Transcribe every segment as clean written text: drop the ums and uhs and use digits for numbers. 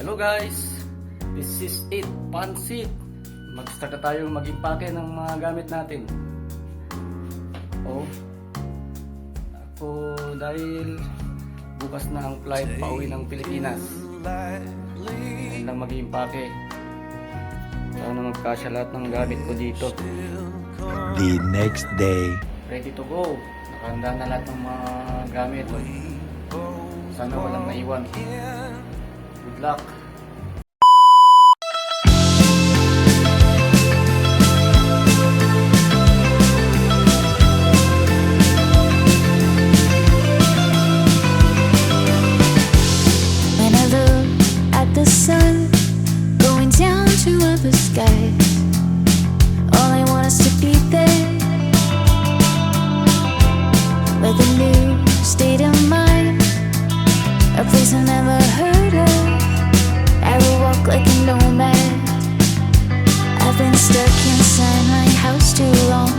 Hello guys, this is it, Pansit. Mag-start na tayo mag-impake ng mga gamit natin. Ako dahil bukas na ang flight pauwi ng Pilipinas. Ngayon lang mag-impake. Sana magkasya lahat ng gamit ko dito. The next day. Ready to go. Nakahanda na lahat ng mga gamit. Sana walang naiwan. Good luck. When I look at the sun going down to other skies, all I want is to be there with a new state of mind, a place I've never heard of. I will walk like a nomad. I've been stuck inside my house too long.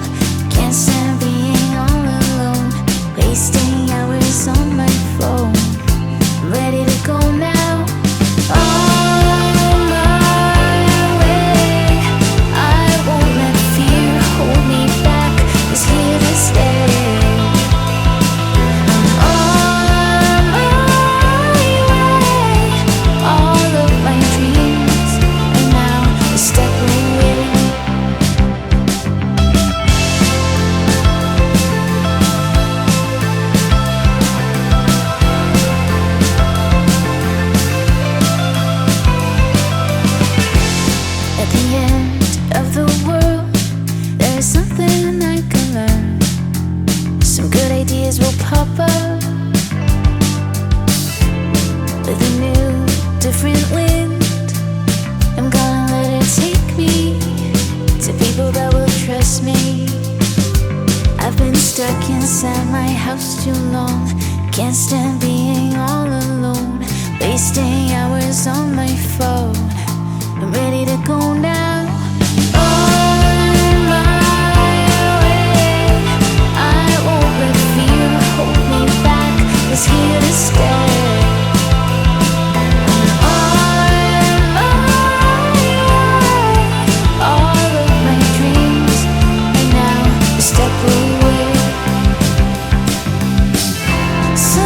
Can't stand being all alone, wasting hours on my phone. I'm ready to go now. On my way, I won't let fear hold me back. It's here to stay. On my way, all of my dreams are now a step away. At the end of the world, there is something I can learn. Some good ideas will pop up with a new, different wind. I'm gonna let it take me to people that will trust me. I've been stuck inside my house too long. Can't stand being all alone, wasting hours on my phone. I'm ready to go now. On my way, I won't let fear hold me back. It's here to stay. On my way, all of my dreams are now a step away. So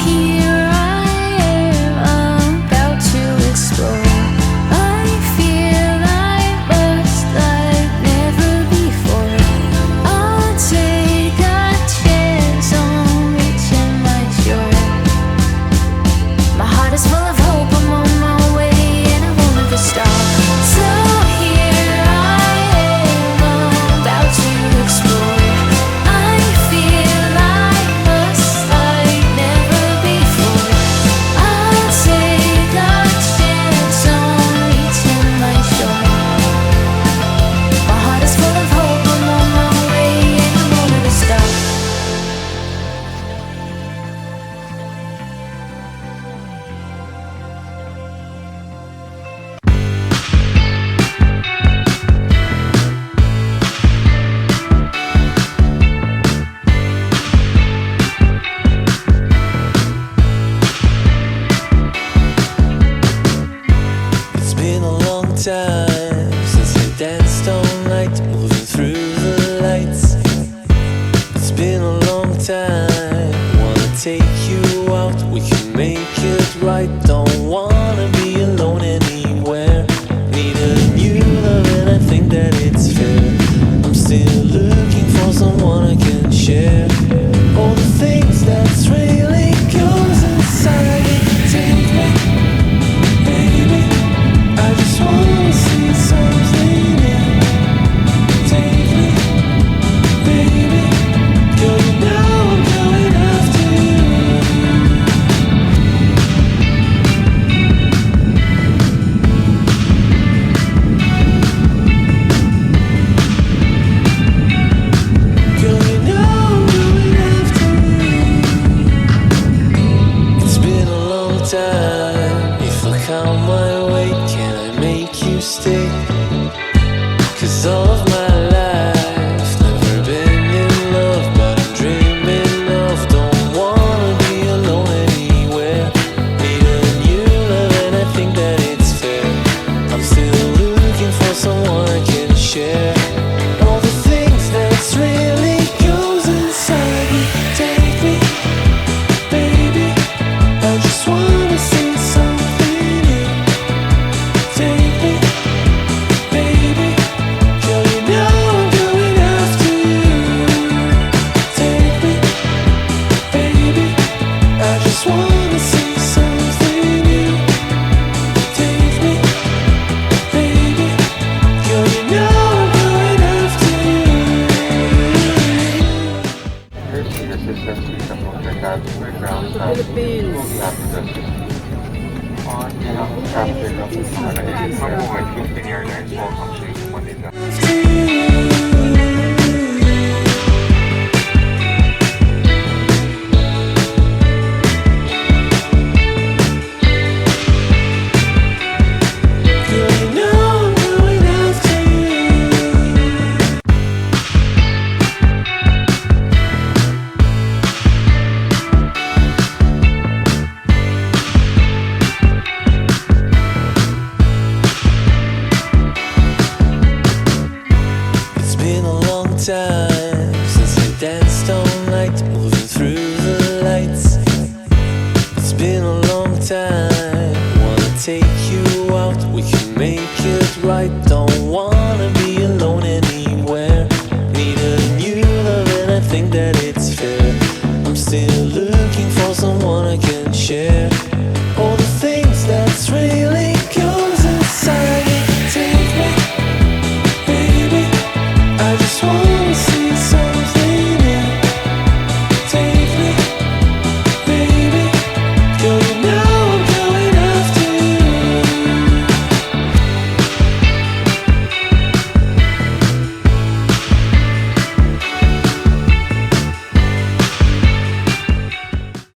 here I am, about to explore. I feel I must like never before. I'll take a chance on reaching my shore. My heart is full of hope, I'm on my way and I won't ever stop. So here I am, about to explore. I feel I must like never before. I'll take a chance on reaching my shore. My heart is full of hope, I'm on my way and I won't ever stop. It's been a long time since I danced all night, moving through the lights. It's been a long time, wanna take you out, we can make it right. Don't wanna be alone anywhere, need a new love and I think that it's fair. I'm still looking for someone I can share all the things that's really goes inside it. Take me, baby, I just wanna see something new. Take me, baby, girl, you know I'm going after you. Girl, you know I'm going after you. It's been a long time. If I count my way, can I make you stay? 'Cause all of my life, never been in love, but I'm dreaming of. Don't wanna be alone anywhere, need a new love and I think that Captain of Mabuhay Philippine Airlines, welcome to Manila. It's been a long time since I danced all night, moving through the lights. It's been a long time, wanna take you out, we can make it right, don't